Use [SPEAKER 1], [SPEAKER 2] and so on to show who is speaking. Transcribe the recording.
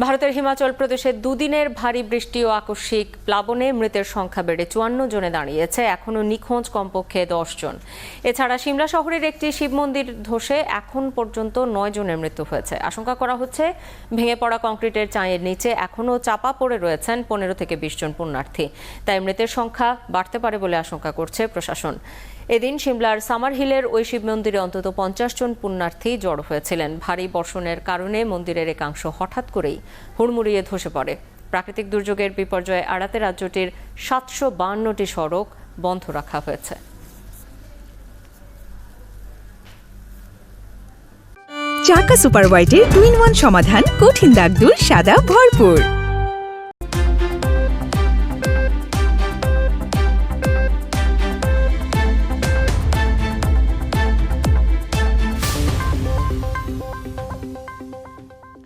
[SPEAKER 1] ভারতের হিমাচল প্রদেশে দুদিনের ভারী বৃষ্টি ও আকস্মিক প্লাবনে মৃতের সংখ্যা বেড়ে 54 জনে দাঁড়িয়েছে। এখনও নিখোঁজ কমপক্ষে 10 জন। এছাড়া সিমলা শহরের একটি শিব মন্দির ধসে এখন পর্যন্ত 9 জনের মৃত্যু হয়েছে। আশঙ্কা করা হচ্ছে ভেঙে পড়া কংক্রিটের চাঁইয়ের নিচে এখনও চাপা পড়ে রয়েছেন 15 থেকে 20 জন পুণ্যার্থী। তাই মৃতের সংখ্যা বাড়তে পারে বলে আশঙ্কা করছে প্রশাসন। এদিন সিমলার সামার হিলের ওই শিব মন্দিরে অন্তত 50 জন পুণ্যার্থী জড়ো হয়েছিলেন। ভারী বর্ষণের কারণে মন্দিরের একাংশ হঠাৎ করেই হুড়মুড়িয়ে ধসে পড়ে। প্রাকৃতিক দুর্যোগের বিপর্যয় এড়াতে রাজ্যটির 752টি সড়ক বন্ধ রাখা হয়েছে।
[SPEAKER 2] চাকা সুপার হোয়াইটের 2-in-1 সমাধান, কঠিন দাগ দূর, সাদা ভরপুর।